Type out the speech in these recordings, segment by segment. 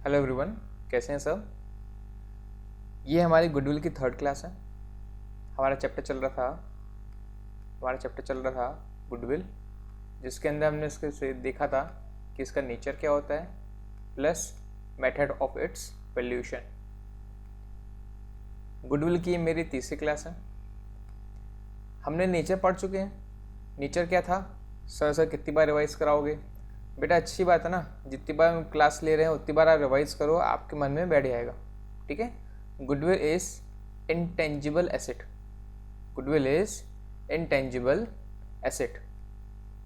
Hello everyone, कैसे हैं सब। ये हमारी गुडविल की थर्ड क्लास है। हमारा चैप्टर चल रहा था गुडविल, जिसके अंदर हमने इसके से देखा था कि इसका नेचर क्या होता है plus method of its valuation. Goodwill की ये मेरी तीसरी क्लास है। हमने नेचर पढ़ चुके हैं। नेचर क्या था, सर कितनी बार रिवाइज कराओगे? बेटा अच्छी बात है ना, जितनी बार हम क्लास ले रहे हैं उतनी बार आप रिवाइज करो, आपके मन में बैठ जाएगा। ठीक है। Goodwill is intangible asset. Goodwill is intangible asset.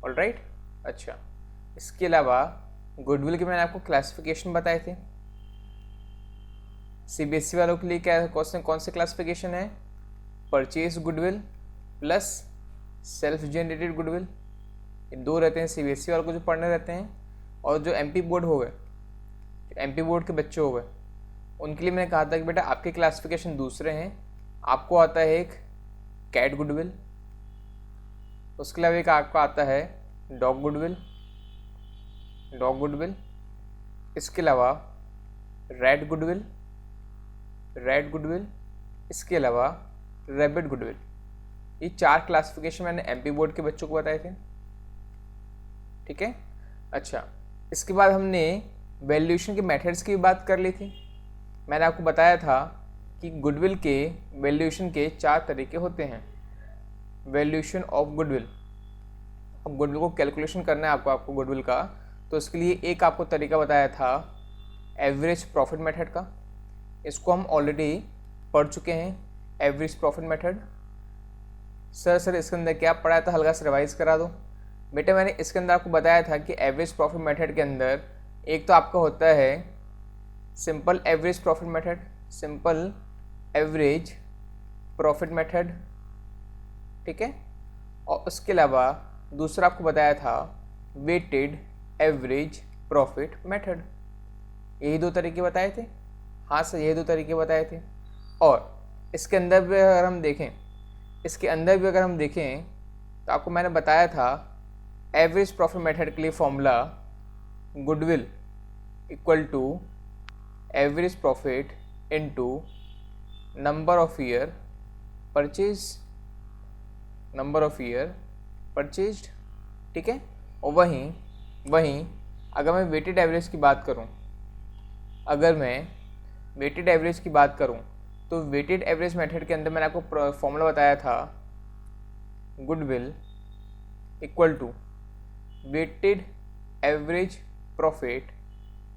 Alright. अच्छा, इसके अलावा गुडविल के मैंने आपको क्लासिफिकेशन बताए थे। सीबीएसई वालों के लिए क्या कौन से क्लासिफिकेशन है? Purchase goodwill plus self generated goodwill. ये दो रहते हैं सीबीएसई वालों को जो पढ़ने रहते हैं, और जो एमपी बोर्ड हो गए, एमपी बोर्ड के बच्चे हो गए, उनके लिए मैंने कहा था कि बेटा आपके क्लासिफिकेशन दूसरे हैं। आपको आता है एक कैट गुडविल, उसके अलावा एक आपको आता है डॉग गुडविल, इसके अलावा रेड गुडविल, इसके अलावा रैबिट गुडविल। ये 4 क्लासिफिकेशन मैंने एमपी बोर्ड के बच्चों को बताए थे। ठीक है। अच्छा, इसके बाद हमने वैल्यूएशन के मेथड्स की बात कर ली थी। मैंने आपको बताया था कि गुडविल के वैल्यूएशन के 4 तरीके होते हैं। वैल्यूएशन ऑफ गुडविल, अब गुडविल को कैलकुलेशन करना है आपको गुडविल का, तो उसके लिए एक आपको तरीका बताया था एवरेज प्रॉफिट मेथड का। इसको हम ऑलरेडी पढ़ चुके हैं, एवरेज प्रॉफिट मेथड। सर इसके अंदर क्या पढ़ाया था, हल्का से रिवाइज करा दो। बेटा मैंने इसके अंदर आपको बताया था कि एवरेज प्रॉफिट मेथड के अंदर एक तो आपका होता है सिंपल एवरेज प्रॉफिट मेथड, ठीक है। और उसके अलावा दूसरा आपको बताया था वेटेड एवरेज प्रॉफिट मेथड। यही 2 तरीके बताए थे। हाँ सर, यही 2 तरीके बताए थे। और इसके अंदर भी अगर हम देखें तो आपको मैंने बताया था एवरेज प्रॉफिट मेथड के लिए formula goodwill equal to average profit into number of year purchased. ठीक है। और वहीं अगर मैं वेटेड एवरेज की बात करूं, तो वेटेड एवरेज मेथड के अंदर मैंने आपको फॉर्मूला बताया था goodwill equal to weighted average profit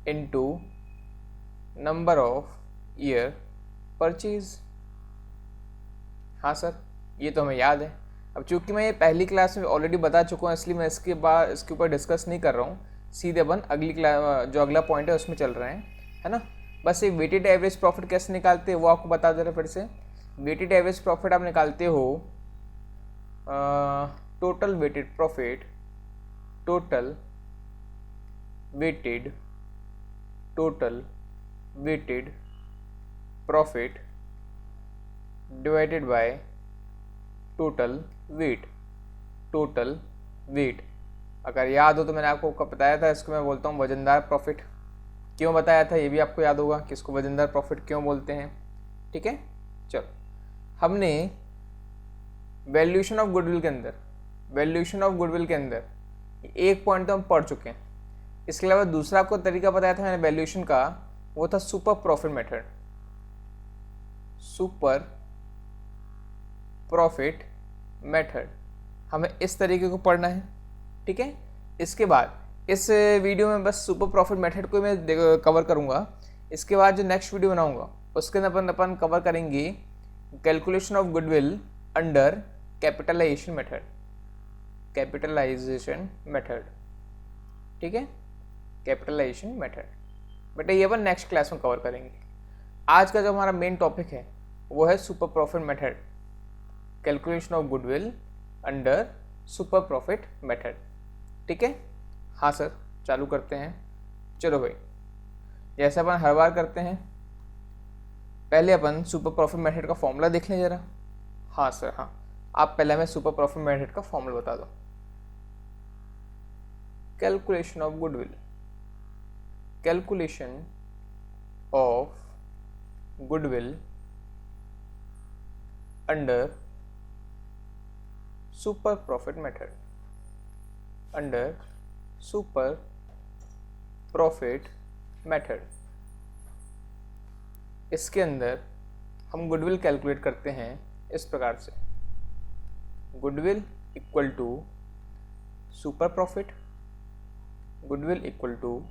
into number of year purchase. हाँ सर, ये तो हमें याद है। अब चूंकि मैं ये पहली क्लास में ऑलरेडी बता चुका हूँ, इसलिए मैं इसके ऊपर डिस्कस नहीं कर रहा हूँ। सीधे अपन अगली क्लास जो अगला पॉइंट है उसमें चल रहे हैं, है ना। बस एक वेटेड एवरेज प्रॉफिट कैसे निकालते हैं वो आपको बता दे रहे फिर से। वेटेड एवरेज प्रॉफिट आप निकालते हो total weighted profit divided by total weight. अगर याद हो तो मैंने आपको कब बताया था, इसको मैं बोलता हूँ वजनदार प्रॉफिट। क्यों बताया था ये भी आपको याद होगा कि इसको वजनदार प्रॉफिट क्यों बोलते हैं। ठीक है। चलो, हमने वैल्यूएशन ऑफ गुडविल के अंदर एक पॉइंट तो हम पढ़ चुके हैं। इसके अलावा दूसरा आपको तरीका बताया था मैंने वैल्यूएशन का, वो था सुपर प्रॉफिट मेथड। हमें इस तरीके को पढ़ना है। ठीक है। इसके बाद इस वीडियो में बस सुपर प्रॉफिट मेथड को मैं कवर करूंगा। इसके बाद जो नेक्स्ट वीडियो बनाऊंगा उसके अंदर अपन कवर करेंगे calculation of goodwill under capitalisation method. ठीक है, कैपिटलाइजेशन मेथड। बेटा ये अपन नेक्स्ट क्लास में कवर करेंगे। आज का जो हमारा मेन टॉपिक है वो है super profit method, calculation of goodwill under super profit method. ठीक है। हाँ सर, चालू करते हैं। चलो भाई, जैसे अपन हर बार करते हैं, पहले अपन सुपर प्रॉफिट मेथड का फॉर्मूला देख लें जरा। हाँ सर, हाँ, आप पहले हमें सुपर प्रॉफिट मेथड का फॉर्मूला बता दो। Calculation of goodwill under super profit method, under super profit method. इसके अंदर हम गुडविल कैलकुलेट करते हैं इस प्रकार से, goodwill equal to super profit, goodwill equal to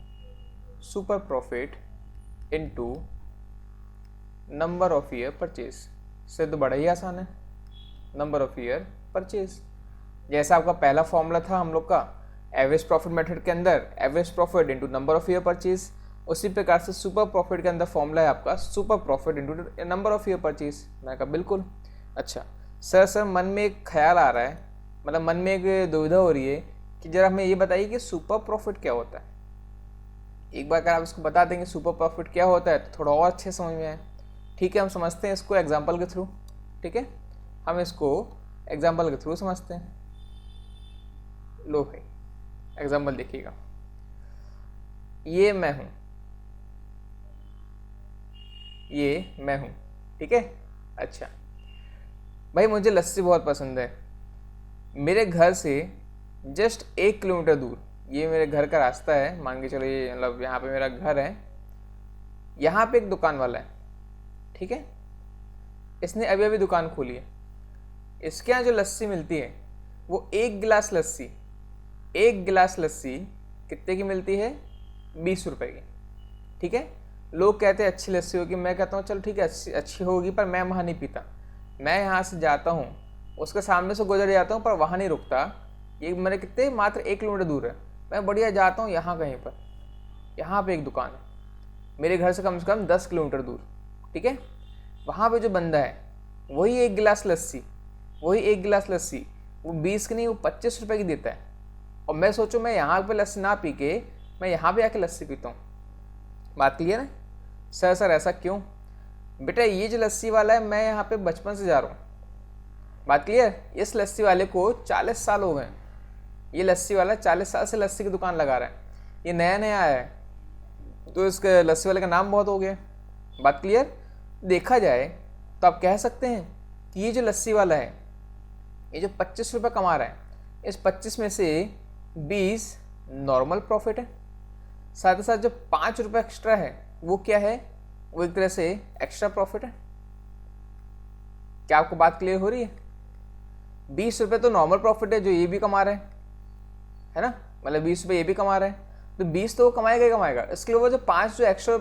super profit into number of year purchase. से तो बड़ा ही आसान है, नंबर ऑफ ईयर परचेज। जैसा आपका पहला फॉर्मूला था हम लोग का एवरेज प्रॉफिट मेथड के अंदर, average profit into number of year purchase, उसी प्रकार से सुपर प्रॉफिट के अंदर फॉर्मूला है आपका super profit into number of year purchase. मैंने कहा बिल्कुल। अच्छा सर मन में एक ख्याल आ रहा है, मतलब मन में एक दुविधा हो रही है कि जरा हमें ये बताइए कि सुपर प्रॉफिट क्या होता है। एक बार अगर आप इसको बता देंगे सुपर प्रॉफिट क्या होता है तो थोड़ा और अच्छे समझ में आए। ठीक है, हम समझते हैं इसको एग्जाम्पल के थ्रू। ठीक है, हम इसको एग्जाम्पल के थ्रू समझते हैं। लो भाई एग्जाम्पल देखिएगा, ये मैं हूं, ये मैं हूं। ठीक है, अच्छा भाई मुझे लस्सी बहुत पसंद है। मेरे घर से जस्ट 1 किलोमीटर दूर, ये मेरे घर का रास्ता है, मान के चलो ये मतलब यहाँ पे मेरा घर है, यहाँ पे एक दुकान वाला है। ठीक है, इसने अभी अभी दुकान खोली है। इसके यहाँ जो लस्सी मिलती है वो 1 गिलास लस्सी, 1 गिलास लस्सी कितने की मिलती है? 20 रुपए की। ठीक है, लोग कहते हैं अच्छी लस्सी होगी, मैं कहता हूँ चलो ठीक है अच्छी होगी, पर मैं वहाँ नहीं पीता। मैं यहाँ से जाता हूँ, उसके सामने से गुजर जाता हूँ, पर वहाँ नहीं रुकता। ये मेरे कितने मात्र 1 किलोमीटर दूर है, मैं बढ़िया जाता हूँ यहाँ कहीं पर, यहाँ पे एक दुकान है मेरे घर से कम 10 किलोमीटर दूर। ठीक है, वहाँ पे जो बंदा है वही 1 गिलास लस्सी, वही 1 गिलास लस्सी वो 20 की नहीं, वो 25 रुपये की देता है। और मैं सोचूं मैं यहाँ पे लस्सी ना पी के मैं यहाँ पे आके लस्सी पीता हूँ। बात क्लियर है? सर ऐसा क्यों? बेटा ये जो लस्सी वाला है मैं यहाँ पे बचपन से जा रहा हूँ। बात क्लियर? इस लस्सी वाले को 40 साल हो गए, ये लस्सी वाला 40 साल से लस्सी की दुकान लगा रहा है, ये नया नया आया है तो इसके लस्सी वाले का नाम बहुत हो गया। बात क्लियर? देखा जाए तो आप कह सकते हैं कि ये जो लस्सी वाला है, ये जो 25 रुपये कमा रहा है, इस 25 में से 20 नॉर्मल प्रॉफिट है, साथ ही साथ जो 5 रुपये एक्स्ट्रा है वो क्या है? वो एक तरह से एक्स्ट्रा प्रॉफिट है। क्या आपको बात क्लियर हो रही है? 20 रुपये तो नॉर्मल प्रॉफिट है जो ये भी कमा रहे हैं, है ना, मतलब 20 रुपये ये भी कमा रहे हैं, तो 20 तो वो कमाएगा ही कमाएगा। इसके लिए वो जो 5 जो एक्स्ट्रा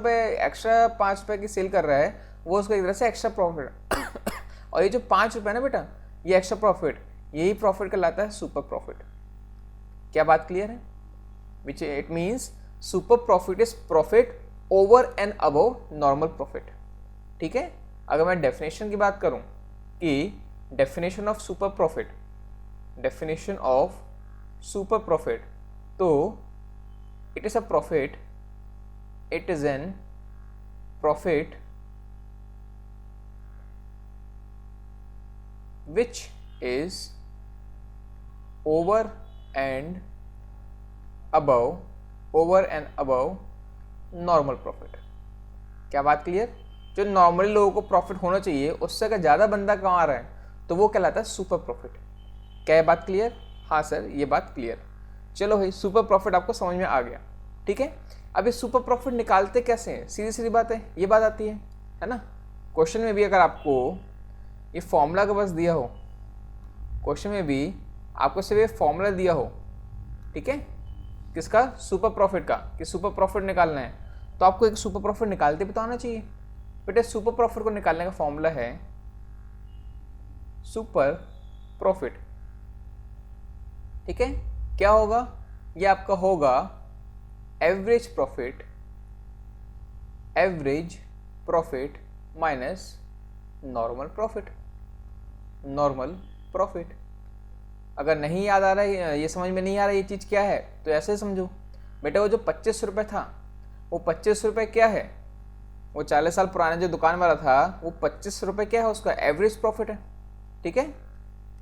5 रुपये की सेल कर रहा है वो उसको एक तरह से एक्स्ट्रा प्रॉफिट है। और ये जो 5 रुपये ना बेटा, ये एक्स्ट्रा प्रॉफिट, यही प्रॉफिट कहलाता है सुपर प्रॉफिट। क्या बात क्लियर है? Which it means super profit is profit over and above normal profit. ठीक है, अगर मैं डेफिनेशन की बात करूं कि definition of super profit, definition of super profit, तो it is a profit, it is an profit which is over and above normal profit। क्या बात क्लियर? जो नॉर्मली लोगों को प्रॉफिट होना चाहिए उससे अगर ज़्यादा बंदा कमा रहा है तो वो कहलाता है सुपर प्रॉफिट। क्या ये बात क्लियर? हाँ सर ये बात क्लियर। चलो भाई सुपर प्रॉफिट आपको समझ में आ गया। ठीक है, अब ये सुपर प्रॉफिट निकालते कैसे हैं? सीधी सीधी बात है, ये बात आती है ना। क्वेश्चन में भी अगर आपको ये फॉर्मूला का बस दिया हो, क्वेश्चन में भी आपको सिर्फ ये फॉर्मूला दिया हो, ठीक है, किसका? सुपर प्रॉफिट का, कि सुपर प्रॉफिट निकालना है, तो आपको एक सुपर प्रॉफिट निकालते भी तो आना चाहिए। बेटे सुपर प्रॉफिट को निकालने का फॉर्मूला है सुपर प्रॉफिट। ठीक है, क्या होगा? ये आपका होगा average profit minus normal profit. अगर नहीं याद आ रहा है, ये समझ में नहीं आ रहा है ये चीज़ क्या है, तो ऐसे ही समझो बेटा, वो जो 25 रुपये था वो 25 रुपये क्या है? वो 40 साल पुराना जो दुकान वाला था वो 25 रुपये क्या है? उसका एवरेज प्रॉफिट है। ठीक है,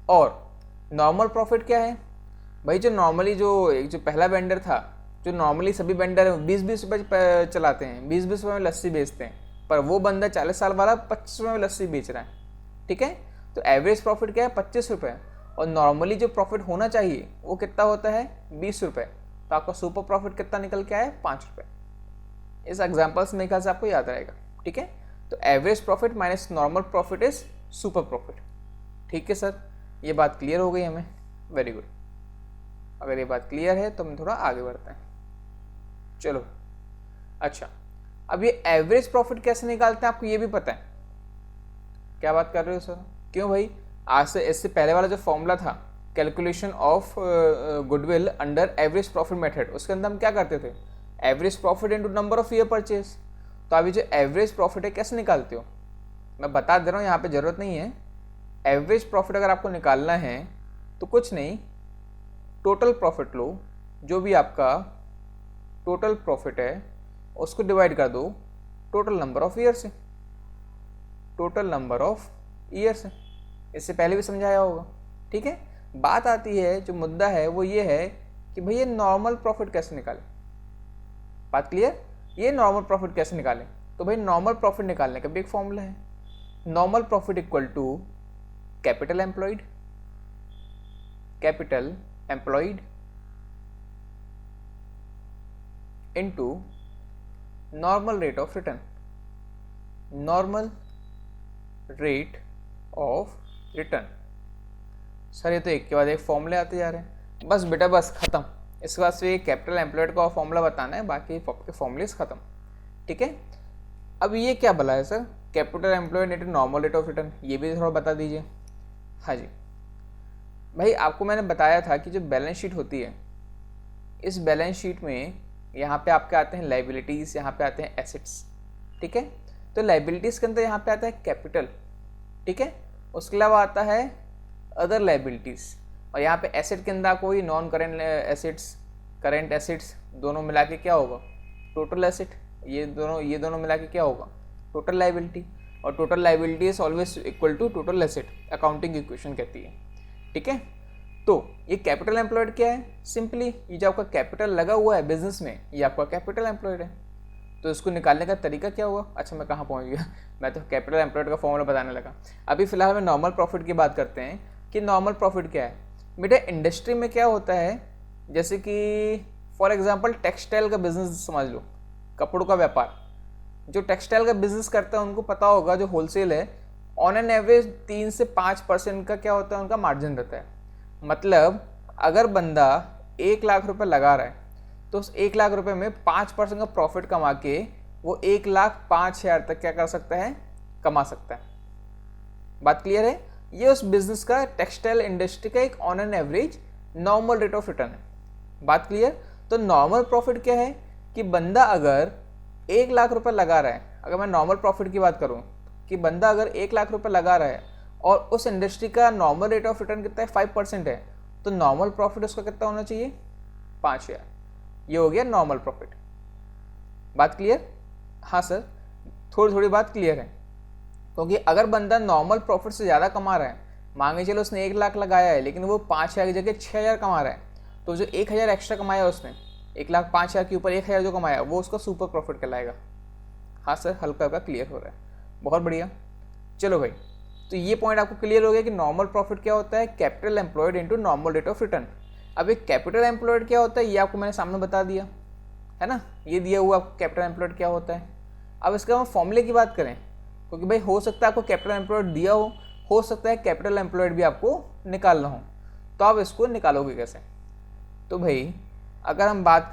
और नॉर्मल प्रॉफिट क्या है भाई? जो नॉर्मली जो पहला वेंडर था जो नॉर्मली सभी वेंडर 20-20 रुपये चलाते हैं, 20-20 रुपये में लस्सी बेचते हैं, पर वो बंदा 40 साल वाला 25 रुपये में लस्सी बेच रहा है। ठीक है, तो एवरेज प्रॉफिट क्या है 25 रुपये, और नॉर्मली जो प्रॉफिट होना चाहिए वो कितना होता है 20 रुपये। तो आपका सुपर प्रॉफिट कितना निकल के आया 5 रुपये। इस एग्जाम्पल से मेरे ख्याल से आपको याद रहेगा। ठीक है, तो average profit minus normal profit is super profit. ठीक है सर, ये बात क्लियर हो गई हमें, वेरी गुड। अगर ये बात क्लियर है तो हम थोड़ा आगे बढ़ते हैं। चलो अच्छा, अब ये एवरेज प्रॉफिट कैसे निकालते हैं आपको ये भी पता है? क्या बात कर रहे हो सर? क्यों भाई, आज से इससे पहले वाला जो फॉर्मूला था calculation of goodwill under average profit method, उसके अंदर हम क्या करते थे, average profit into number of year purchase. तो अभी जो एवरेज प्रॉफिट है कैसे निकालते हो, मैं बता दे रहा हूँ, यहाँ पे ज़रूरत नहीं है। एवरेज प्रॉफिट अगर आपको निकालना है तो कुछ नहीं, टोटल प्रॉफिट लो, जो भी आपका टोटल प्रॉफिट है उसको डिवाइड कर दो टोटल नंबर ऑफ ईयर से, टोटल नंबर ऑफ ईयर से। इससे पहले भी समझाया होगा। ठीक है, बात आती है, जो मुद्दा है वो ये है कि भैया नॉर्मल प्रॉफिट कैसे निकालें। बात क्लियर, ये नॉर्मल प्रॉफिट कैसे निकालें? तो भाई नॉर्मल प्रॉफिट निकालने का भी एक फॉर्मूला है, normal profit equal to capital employed, capital employed into normal rate of return, normal rate of return. Sir ये तो एक के बाद एक फॉर्मूले आते जा रहे हैं, बस बेटा बस खत्म। इसके बाद से कैपिटल एम्प्लॉयड का फॉर्मूला बताना है, बाकी के फॉर्मूलेस खत्म। ठीक है, अब ये क्या भला है sir, capital employed into normal rate of return, ये भी थोड़ा बता दीजिए। हाँ जी भाई, आपको मैंने बताया था कि जो बैलेंस शीट होती है, इस बैलेंस शीट में यहाँ पे आपके आते हैं लाइबिलिटीज़, यहाँ पे आते हैं एसेट्स। ठीक है, तो लाइबिलिटीज़ के अंदर यहाँ पे आता है कैपिटल। ठीक है, उसके अलावा आता है अदर लाइबिलिटीज़, और यहाँ पे एसेट के अंदर कोई non current assets, current assets दोनों मिला के क्या होगा टोटल एसेट, ये दोनों मिला के क्या होगा टोटल लाइबिलिटी, और total liability is always equal to total asset, accounting equation कहती है। ठीक है, तो ये कैपिटल एम्प्लॉयड क्या है, सिंपली ये जो आपका कैपिटल लगा हुआ है बिजनेस में, ये आपका कैपिटल एम्प्लॉयड है। तो इसको निकालने का तरीका क्या हुआ, अच्छा मैं कहाँ पहुँच गया, मैं तो कैपिटल एम्प्लॉयड का फॉर्मूला बताने लगा। अभी फिलहाल हम नॉर्मल प्रॉफिट की बात करते हैं कि नॉर्मल प्रॉफिट क्या है। बेटा इंडस्ट्री में क्या होता है, जैसे कि फॉर एग्जांपल टेक्सटाइल का बिजनेस समझ लो, कपड़ों का व्यापार, जो टेक्सटाइल का बिजनेस करता है उनको पता होगा, जो होलसेल है ऑन एन एवरेज 3 से 5% का क्या होता है उनका मार्जिन रहता है। मतलब अगर बंदा 1 लाख रुपए लगा रहा है तो उस 1 लाख रुपए में 5% का प्रॉफिट कमा के वो 1,05,000 तक क्या कर सकता है, कमा सकता है। बात क्लियर है, ये उस बिजनेस का, टेक्सटाइल इंडस्ट्री का एक on an average normal rate of return है। बात क्लियर, तो नॉर्मल प्रॉफिट क्या है कि बंदा अगर 1 लाख रुपए लगा रहा है, अगर मैं नॉर्मल प्रॉफिट की बात करूं कि बंदा अगर 1 लाख रुपए लगा रहा है और उस इंडस्ट्री का नॉर्मल रेट ऑफ रिटर्न कितना है 5% है, तो नॉर्मल प्रॉफिट उसका कितना होना चाहिए 5,000। ये हो गया नॉर्मल प्रॉफिट। बात क्लियर? हाँ सर, थोड़ी बात क्लियर है, क्योंकि अगर बंदा नॉर्मल प्रॉफिट से ज़्यादा कमा रहा है, मांगे चलो उसने 1 लाख लगाया है लेकिन वो 5,000 की जगह 6,000 कमा रहा है, तो जो 1,000 एक्स्ट्रा कमाया उसने, 1,05,000 के ऊपर 1,000 जो कमाया वो उसका सुपर प्रॉफिट कहलाएगा। हाँ सर, हल्का हल्का क्लियर हो रहा है, बहुत बढ़िया। चलो भाई, तो ये पॉइंट आपको क्लियर हो गया कि नॉर्मल प्रॉफिट क्या होता है, capital employed into normal rate of return. अब एक कैपिटल एम्प्लॉयड क्या होता है ये आपको मैंने सामने बता दिया है ना, ये दिया हुआ आपको कैपिटल एम्प्लॉयड क्या होता है। अब इसका हम फॉर्मूले की बात करें, क्योंकि भाई हो सकता है आपको कैपिटल एम्प्लॉयड दिया हो सकता है कैपिटल एम्प्लॉयड भी आपको निकालना हो, तो आप इसको निकालोगे कैसे? तो भाई अगर हम बात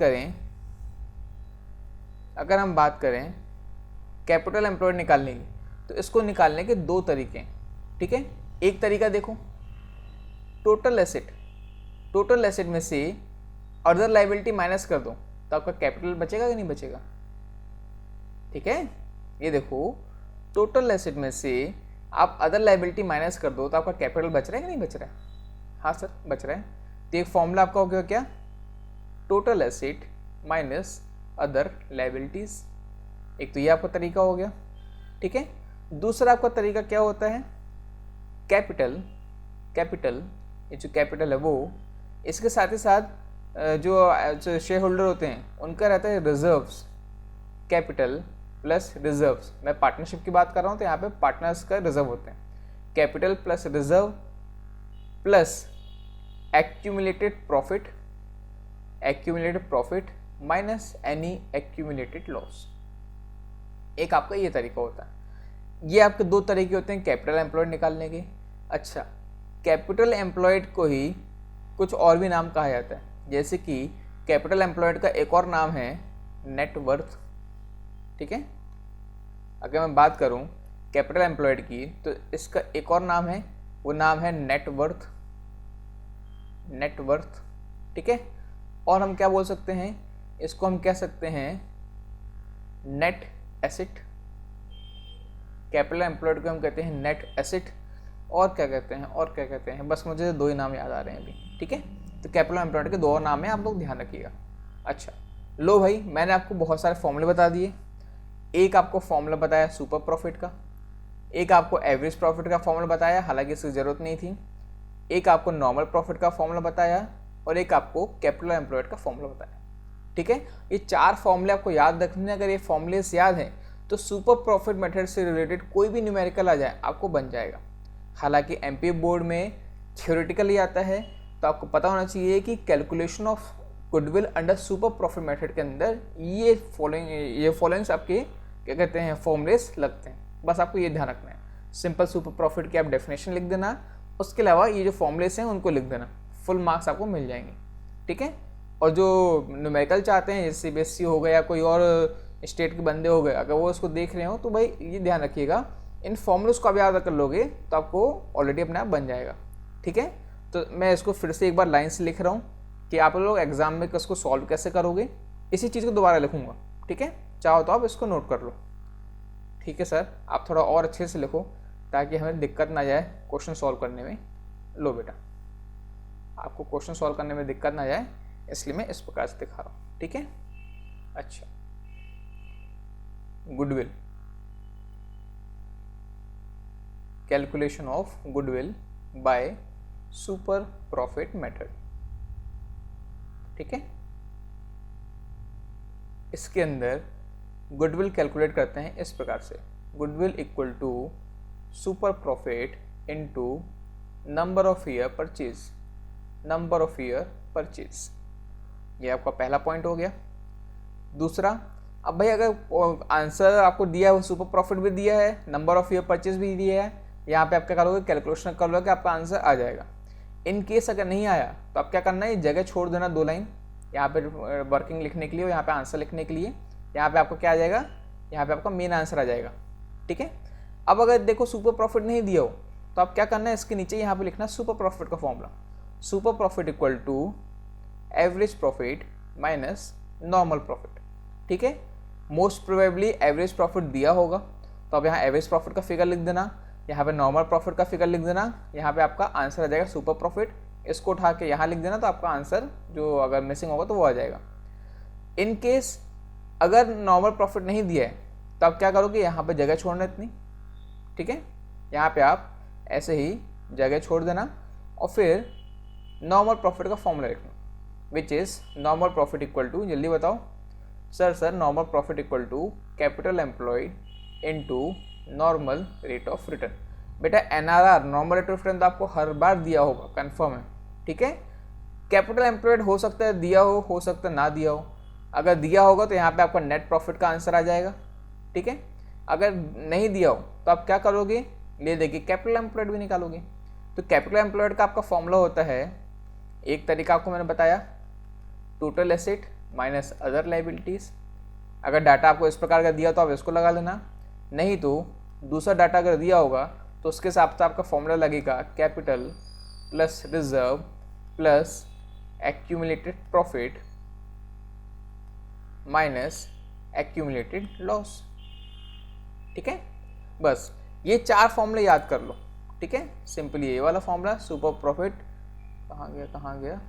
करें कैपिटल एम्प्लॉयड निकालने की, तो इसको निकालने के 2 तरीके हैं। ठीक है, एक तरीका देखो, टोटल एसेट में से अदर लाइबिलिटी माइनस कर दो तो आपका कैपिटल बचेगा कि नहीं बचेगा? ठीक है, ये देखो, टोटल एसेट में से आप अदर लाइबिलिटी माइनस कर दो तो आपका कैपिटल बच रहा है कि नहीं बच रहा है? हाँ सर, बच रहा है। तो एक फॉर्मूला आपका हो गया क्या, total asset minus other liabilities. एक तो ये आपका तरीका हो गया। ठीक है, दूसरा आपका तरीका क्या होता है, कैपिटल, ये जो कैपिटल है वो, इसके साथ ही साथ जो शेयर होल्डर होते हैं उनका रहता है रिजर्व्स, कैपिटल प्लस रिजर्व्स। मैं पार्टनरशिप की बात कर रहा हूँ तो यहाँ पे पार्टनर्स का रिजर्व होते हैं, capital plus reserve plus accumulated profit minus any accumulated loss. एक आपका ये तरीका होता है। ये आपके दो तरीके होते हैं कैपिटल एम्प्लॉयड निकालने के। अच्छा, कैपिटल एम्प्लॉयड को ही कुछ और भी नाम कहा जाता है, जैसे कि कैपिटल एम्प्लॉयड का एक और नाम है नेट वर्थ। ठीक है, अगर मैं बात करूं कैपिटल एम्प्लॉयड की तो इसका एक और नाम है, वो नाम है नेट वर्थ। ठीक है, और हम क्या बोल सकते हैं, इसको हम कह सकते हैं नेट एसेट। कैपिटल एम्प्लॉयड को हम कहते हैं नेट एसेट। और क्या कहते हैं, बस मुझे दो ही नाम याद आ रहे हैं अभी। ठीक है, तो कैपिटल एम्प्लॉयड के दो नाम हैं, आप लोग ध्यान रखिएगा। अच्छा लो भाई, मैंने आपको बहुत सारे फॉर्मूले बता दिए। एक आपको फॉर्मूला बताया सुपर प्रॉफिट का, एक आपको एवरेज प्रॉफिट का फॉर्मूला बताया, हालांकि इसकी ज़रूरत नहीं थी, एक आपको नॉर्मल प्रॉफिट का फॉर्मूला बताया, और एक आपको कैपिटल एम्प्लॉयड का फॉर्मूला बताया। ठीक है, ये चार फॉर्मूले आपको याद रखने। अगर ये फॉर्मूले याद हैं तो सुपर प्रॉफिट मेथड से रिलेटेड कोई भी न्यूमेरिकल आ जाए आपको बन जाएगा। हालांकि एमपीए बोर्ड में थ्योरेटिकली आता है, तो आपको पता होना चाहिए कि calculation of goodwill under super profit method के अंदर ये फॉलोइंग्स आपके क्या कहते हैं फॉर्मूलेस लगते हैं। बस आपको ये ध्यान रखना है। सिंपल सुपर प्रॉफिट की आप डेफिनेशन लिख देना, उसके अलावा ये जो फॉर्मूलेस हैं उनको लिख देना, फुल मार्क्स आपको मिल जाएंगे। ठीक है, और जो न्यूमेरिकल चाहते हैं, जैसे सीबीएसई हो गया या कोई और स्टेट के बंदे हो गए, अगर वो इसको देख रहे हो तो भाई ये ध्यान रखिएगा, इन फॉर्मूलेस को आप याद कर लोगे तो आपको ऑलरेडी अपने आप बन जाएगा। ठीक है, तो मैं इसको फिर से एक बार लाइन से लिख रहा हूँ कि आप लोग एग्जाम में इसको सॉल्व कैसे करोगे। इसी चीज़ को दोबारा लिखूंगा। ठीक है, चाहो तो आप इसको नोट कर लो। ठीक है सर, आप थोड़ा और अच्छे से लिखो ताकि हमें दिक्कत ना जाए क्वेश्चन सॉल्व करने में। लो बेटा, आपको क्वेश्चन सॉल्व करने में दिक्कत ना जाए इसलिए मैं इस प्रकार से दिखा रहा हूँ। ठीक है, अच्छा, goodwill, calculation of goodwill by super profit method. ठीक है, इसके अंदर गुडविल कैलकुलेट करते हैं इस प्रकार से, goodwill equal to super profit into number of year purchase. ये आपका पहला पॉइंट हो गया। दूसरा, अब भाई अगर आंसर आपको दिया है वो सुपर प्रॉफिट भी दिया है, नंबर ऑफ ईयर परचेज भी दिया है, यहाँ पे आप क्या करोगे, कैलकुलेशन कर लोगे, आपका आंसर आ जाएगा। इन केस अगर नहीं आया तो आप क्या करना है, जगह छोड़ देना 2 लाइन यहाँ पे वर्किंग लिखने के लिए और यहाँ पे आंसर लिखने के लिए। यहाँ पे आपको क्या आ जाएगा, यहाँ पे आपका मेन आंसर आ जाएगा। ठीक है, अब अगर देखो सुपर प्रॉफिट नहीं दिया हो तो आप क्या करना है, इसके नीचे यहाँ पे लिखना सुपर प्रॉफिट का formula, super profit equal to average profit minus normal profit. ठीक है, मोस्ट प्रोबेबली एवरेज प्रॉफिट दिया होगा तो अब यहाँ एवरेज प्रॉफिट का फिगर लिख देना, यहाँ पे नॉर्मल प्रॉफिट का फिगर लिख देना, यहाँ पे आपका आंसर आ जाएगा सुपर प्रॉफिट। इसको उठा के यहाँ लिख देना तो आपका आंसर जो अगर मिसिंग होगा तो वो आ जाएगा। इन केस अगर नॉर्मल प्रॉफिट नहीं दिया है तो आप क्या करोगे, यहाँ पे जगह छोड़ना इतनी। ठीक है, यहाँ पे आप ऐसे ही जगह छोड़ देना और फिर नॉर्मल प्रॉफिट का फॉर्मूला लिखना, which is normal profit equal to, जल्दी बताओ sir normal profit equal to capital employed into normal rate of return. बेटा NRR normal rate of return तो आपको हर बार दिया होगा, कंफर्म है। ठीक है, कैपिटल एम्प्लॉयड हो सकता है दिया हो सकता है ना दिया हो। अगर दिया होगा तो यहाँ पे आपका नेट प्रॉफिट का आंसर आ जाएगा। ठीक है, अगर नहीं दिया हो तो आप क्या करोगे, ले देखिए कैपिटल एम्प्लॉयड भी निकालोगे। तो कैपिटल एम्प्लॉयड का आपका फॉर्मूला होता है, एक तरीका आपको मैंने बताया, total asset minus other liabilities. अगर डाटा आपको इस प्रकार का दिया तो आप इसको लगा लेना, नहीं तो दूसरा डाटा अगर दिया होगा तो उसके हिसाब से आपका फॉर्मूला लगेगा capital plus reserve plus accumulated profit minus accumulated loss. ठीक है, बस ये 4 फॉर्मूले याद कर लो। ठीक है, सिंपली ये वाला फॉर्मूला सुपर प्रॉफिट कहाँ गया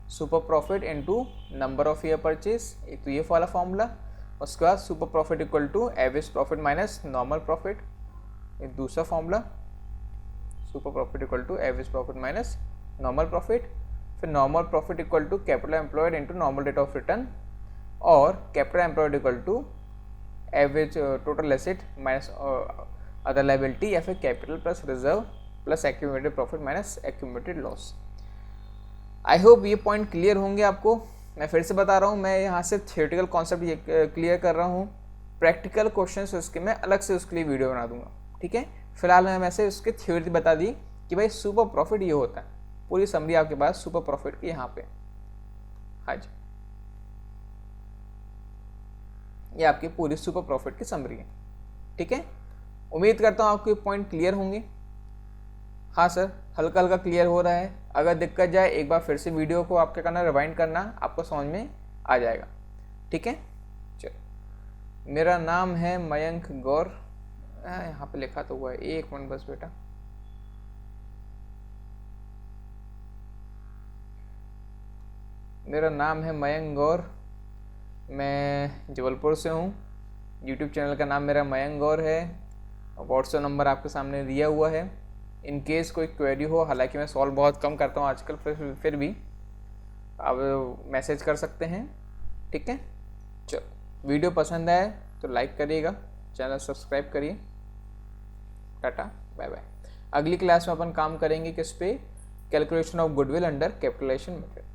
super profit into number of year purchase, एक तो ये वाला फॉर्मूला। उसके बाद super profit equal to average profit minus normal profit, एक दूसरा formula, super profit equal to average profit minus normal profit. फिर normal profit equal to capital employed into normal rate of return, और capital employed equal to average total asset minus other liability, या फिर capital plus reserve plus accumulated profit minus accumulated loss. I hope ये point clear होंगे आपको। मैं फिर से बता रहा हूँ, मैं यहाँ से थियोरेटिकल कॉन्सेप्ट ये क्लियर कर रहा हूँ, प्रैक्टिकल क्वेश्चंस उसके मैं अलग से उसके लिए वीडियो बना दूंगा, ठीक है। फिलहाल मैं वैसे उसके थ्योरी बता दी कि भाई सुपर प्रॉफिट ये होता है, पूरी समरी आपके पास सुपर प्रॉफिट की यहाँ पे। हाँ जी, ये आपकी पूरी सुपर प्रॉफिट की समरी है, ठीक है। उम्मीद करता हूँ आपके पॉइंट क्लियर होंगे। हाँ सर, हल्का हल्का क्लियर हो रहा है। अगर दिक्कत जाए एक बार फिर से वीडियो को आपके करना रिवाइंड करना, आपको समझ में आ जाएगा, ठीक है। चलो, मेरा नाम है मयंक गौर, यहाँ पे लिखा तो हुआ है, एक मिनट बस बेटा। मेरा नाम है मयंक गौर, मैं जबलपुर से हूँ। यूट्यूब चैनल का नाम मेरा मयंक गौर है, व्हाट्सएप नंबर आपके सामने दिया हुआ है। इन केस कोई क्वेरी हो, हालांकि मैं सॉल्व बहुत कम करता हूँ आजकल, फिर भी आप मैसेज कर सकते हैं, ठीक है। चलो, वीडियो पसंद आए तो लाइक करिएगा, चैनल सब्सक्राइब करिए। Tata, bye bye. अगली क्लास में अपन काम करेंगे किस पे? Calculation of goodwill under capitalisation method.